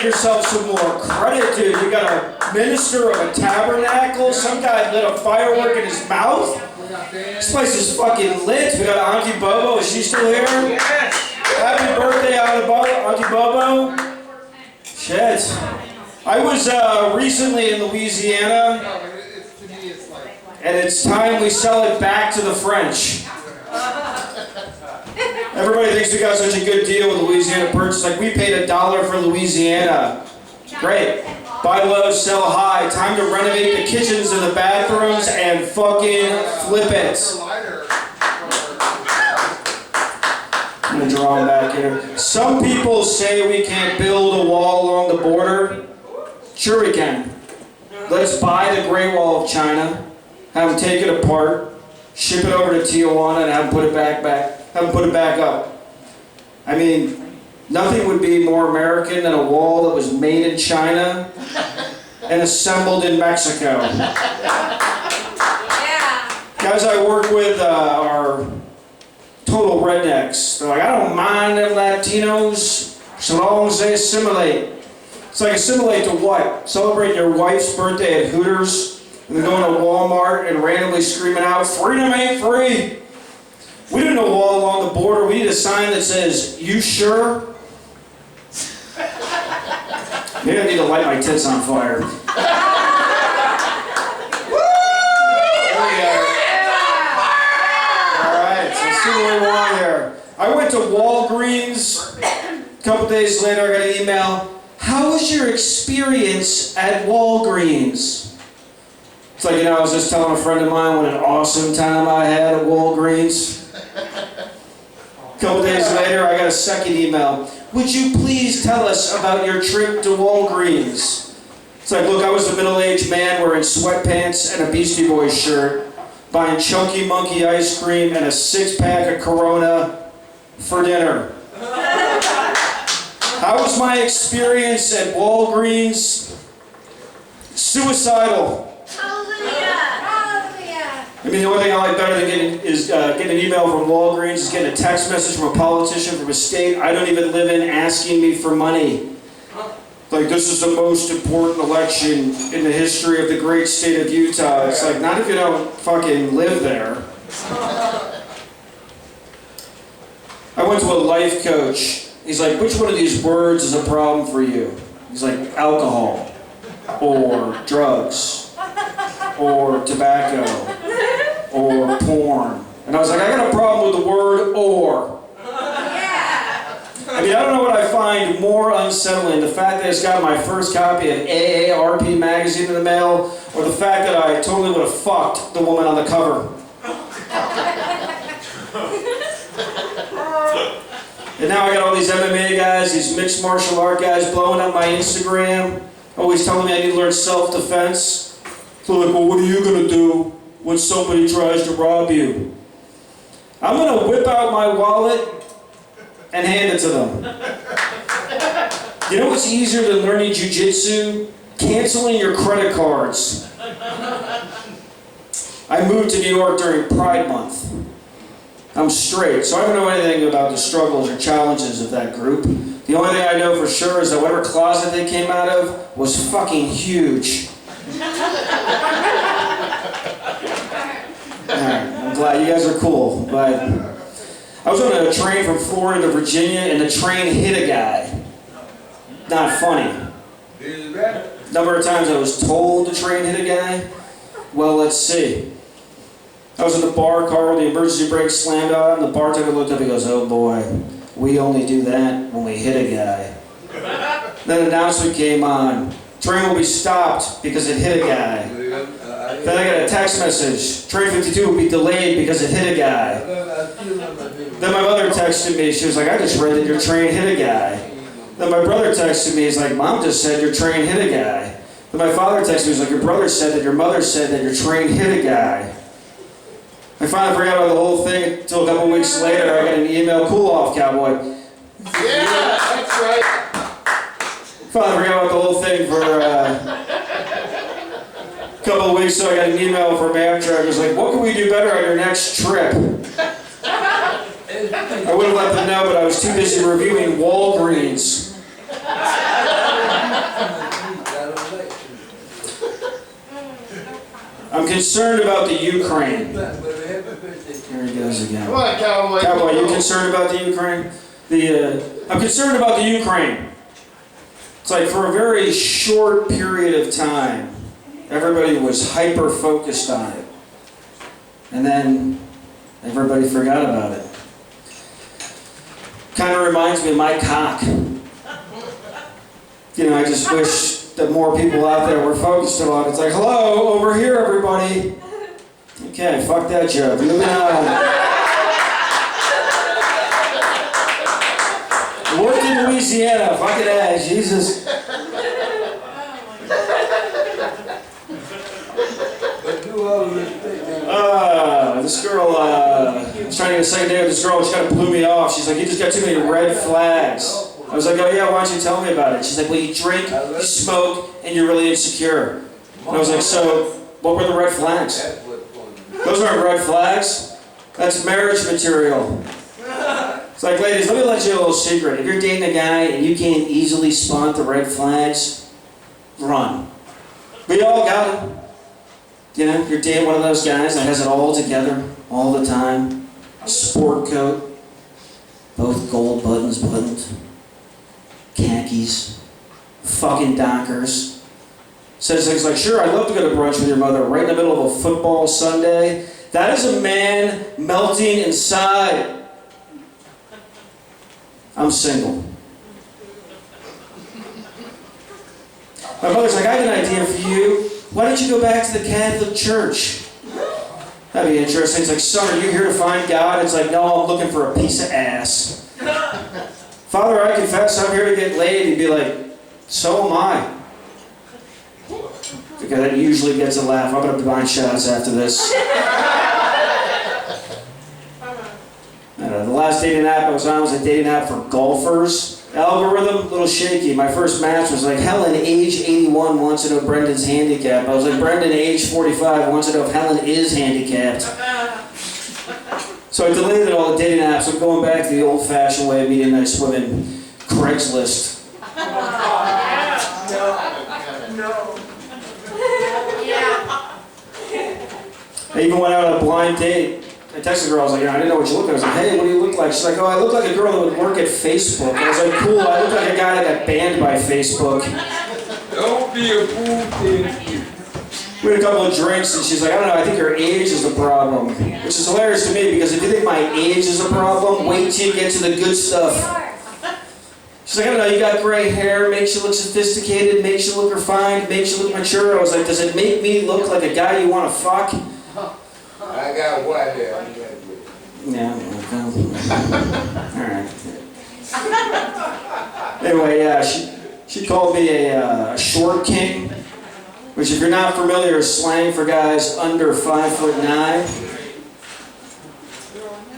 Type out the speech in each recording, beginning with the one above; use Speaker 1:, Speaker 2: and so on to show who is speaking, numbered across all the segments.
Speaker 1: give yourself some more credit, dude. You got a minister of a tabernacle. Some guy lit a firework in his mouth. This place is fucking lit. We got Auntie Bobo. Is she still here?
Speaker 2: Yes.
Speaker 1: Happy birthday, Auntie Bobo. Shit. I was recently in Louisiana, and it's time we sell it back to the French. Everybody thinks we got such a good deal with Louisiana Purchase. Like, we paid $1 for Louisiana. Great. Buy low, sell high. Time to renovate the kitchens and the bathrooms and fucking flip it. I'm going to draw them back here. Some people say we can't build a wall along the border. Sure we can. Let's buy the Great Wall of China, have them take it apart, ship it over to Tijuana, and have them put it back up. I mean, nothing would be more American than a wall that was made in China and assembled in Mexico.
Speaker 3: Yeah.
Speaker 1: Guys I work with are total rednecks. They're like, I don't mind them Latinos so long as they assimilate. It's like, assimilate to what? Celebrate your wife's birthday at Hooters and then going to Walmart and randomly screaming out, freedom ain't free. We don't need a wall along the border. We need a sign that says, you sure? Maybe I need to light my tits on fire. Alright, so let's see what we want here. I went to Walgreens. A couple days later, I got an email. How was your experience at Walgreens? It's like, I was just telling a friend of mine what an awesome time I had at Walgreens. A couple days later, I got a second email. Would you please tell us about your trip to Walgreens? It's like, look, I was a middle-aged man wearing sweatpants and a Beastie Boys shirt, buying Chunky Monkey ice cream and a 6-pack of Corona for dinner. How was my experience at Walgreens? Suicidal. I mean, the only thing I like better than getting an email from Walgreens is getting a text message from a politician from a state I don't even live in asking me for money. Like, this is the most important election in the history of the great state of Utah. It's like, not if you don't fucking live there. I went to a life coach. He's like, which one of these words is a problem for you? He's like, alcohol, or drugs, or tobacco, or porn. And I was like, I got a problem with the word or. I mean, I don't know what I find more unsettling, the fact that it's got my first copy of AARP magazine in the mail, or the fact that I totally would have fucked the woman on the cover. And now I got all these MMA guys, these mixed martial art guys blowing up my Instagram, always telling me I need to learn self-defense. So like, well, what are you going to do when somebody tries to rob you? I'm going to whip out my wallet and hand it to them. You know what's easier than learning jiu-jitsu? Canceling your credit cards. I moved to New York during Pride Month. I'm straight, so I don't know anything about the struggles or challenges of that group. The only thing I know for sure is that whatever closet they came out of was fucking huge. I'm glad you guys are cool, but I was on a train from Florida to Virginia and the train hit a guy. Not funny. Number of times I was told the train hit a guy. Well, let's see. I was in the bar car where the emergency brake slammed on, and the bartender looked up and goes, oh boy, we only do that when we hit a guy. Then an announcement came on. Train will be stopped because it hit a guy. Then I got a text message. Train 52 will be delayed because it hit a guy. Then my mother texted me. She was like, I just read that your train hit a guy. Then my brother texted me. He's like, Mom just said your train hit a guy. Then my father texted me. He's like, your brother said that your mother said that your train hit a guy. I finally forgot about the whole thing until a couple weeks later. I got an email, cool off, cowboy.
Speaker 2: Yeah, that's right.
Speaker 1: Finally forgot about the whole thing for a couple of weeks, so I got an email from Amtrak. It was like, what can we do better on your next trip? I would have let them know, but I was too busy reviewing Walgreens. concerned about the Ukraine. Here he goes again.
Speaker 2: Come on, cowboy.
Speaker 1: Cowboy, you concerned about the Ukraine? I'm concerned about the Ukraine. It's like for a very short period of time, everybody was hyper-focused on it. And then everybody forgot about it. Kind of reminds me of my cock. I just wish that more people out there were focused on it. It's like, hello, over here, everybody. Okay, fuck that joke. Moving on. Worked in Louisiana. Fucking ass, Jesus. This girl, I was trying to get a second date with this girl, and she kind of blew me off. She's like, you just got too many red flags. I was like, oh yeah, why don't you tell me about it? She's like, well, you drink, you smoke, and you're really insecure. And I was like, so, what were the red flags? Those aren't red flags. That's marriage material. It's like, ladies, let me let you in a little secret. If you're dating a guy and you can't easily spot the red flags, run. We all got them. You're dating one of those guys that has it all together, all the time. Sport coat, both gold buttons buttoned, khakis, fucking Dockers. Says things like, sure, I'd love to go to brunch with your mother right in the middle of a football Sunday. That is a man melting inside. I'm single. My mother's like, I have an idea for you. Why don't you go back to the Catholic Church? That'd be interesting. It's like, son, are you here to find God? It's like, no, I'm looking for a piece of ass. Father, I confess I'm here to get laid. He'd be like, so am I. Okay, that usually gets a laugh. I'm going to blind shots after this. The last dating app I was on was a dating app for golfers. Algorithm, a little shaky. My first match was like, Helen, age 81, wants to know Brendan's handicap. I was like, Brendan, age 45, wants to know if Helen is handicapped. So I deleted all the dating apps. I'm going back to the old-fashioned way of meeting nice women. Craigslist.
Speaker 3: No.
Speaker 1: I even went out on a blind date. I texted the girl, I was like, I didn't know what you looked like. I was like, hey, what do you look like? She's like, oh, I look like a girl that would work at Facebook. I was like, cool, I look like a guy that got banned by Facebook.
Speaker 2: Don't be a fool, kid.
Speaker 1: We had a couple of drinks, and she's like, I don't know, I think your age is the problem. Which is hilarious to me, because if you think my age is a problem, wait till you get to the good stuff. She's like, I don't know, you got gray hair, makes you look sophisticated, makes you look refined, makes you look mature. I was like, does it make me look like a guy you want to fuck?
Speaker 2: I got white hair.
Speaker 1: Yeah, alright. Anyway, yeah, she called me a short king, which if you're not familiar is slang for guys under 5'9".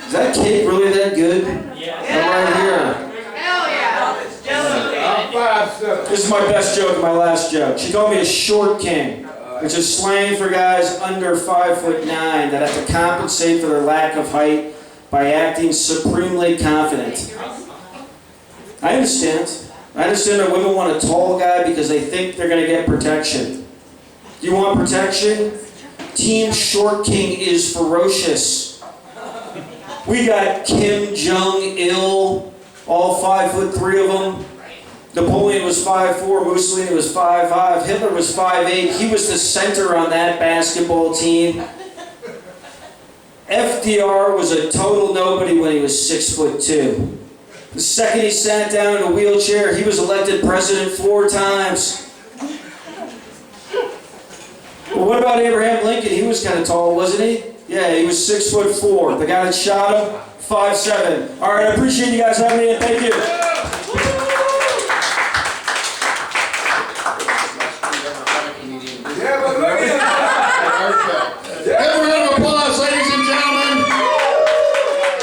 Speaker 1: Is that cake really that good?
Speaker 3: Yeah.
Speaker 1: I'm right here.
Speaker 3: Hell yeah. It's just
Speaker 2: I'm 5'7".
Speaker 1: This is my best joke and my last joke. She called me a short king, which is slang for guys under 5'9" that have to compensate for their lack of height by acting supremely confident. I understand. I understand that women want a tall guy because they think they're going to get protection. You want protection? Team Short King is ferocious. We got Kim Jong-il, all 5'3" of them. Napoleon was 5'4", Mussolini was 5'5", Hitler was 5'8". He was the center on that basketball team. FDR was a total nobody when he was 6'2". The second he sat down in a wheelchair, he was elected president 4 times. Well, what about Abraham Lincoln? He was kind of tall, wasn't he? Yeah, he was 6'4". The guy that shot him, 5'7". All right, I appreciate you guys having me, and thank you.
Speaker 2: Yeah, but look at it.
Speaker 4: Give a round of applause, ladies and gentlemen.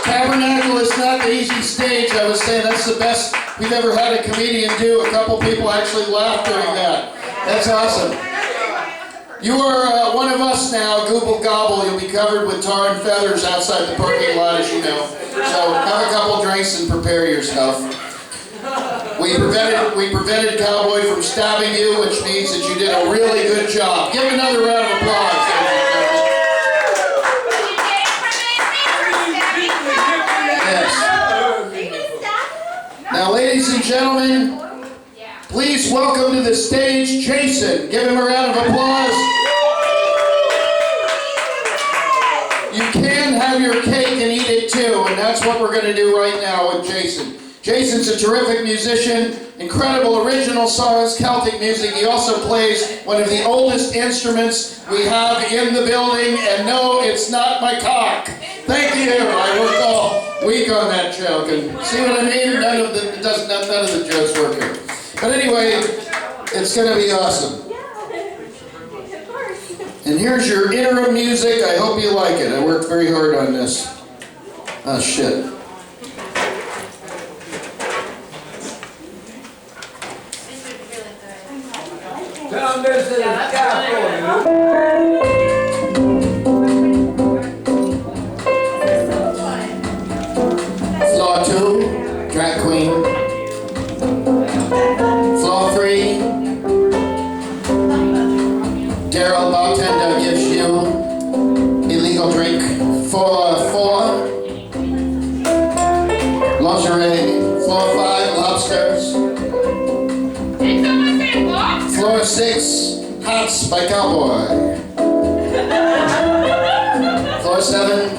Speaker 4: Tabernacle is not the easy stage. I was saying that's the best we've ever had a comedian do. A couple people actually laughed during that. That's awesome. You are one of us now, Google Gobble. You'll be covered with tar and feathers outside the parking lot, as you know. So have a couple drinks and prepare yourself. We prevented Cowboy from stabbing you, which means that you did a really good job. Give him another round of applause. and gentlemen, please welcome to the stage Jason. Give him a round of applause. You can have your cake and eat it too, and that's what we're going to do right now with Jason. Jason's a terrific musician, incredible original songs, Celtic music. He also plays one of the oldest instruments we have in the building, and no, it's not my cock. Thank you. I worked all week on that joke, and see what I mean? None of the jokes work here. But anyway, it's going to be awesome. And here's your interim music. I hope you like it. I worked very hard on this. Oh, shit.
Speaker 2: Down there to the scaffold.
Speaker 4: Floor 2, drag queen. Floor 3, Daryl bartender gives you illegal drink. Floor 4, lingerie. Floor 5, lobsters. Floor 6, Hots by Cowboy. Floor 7,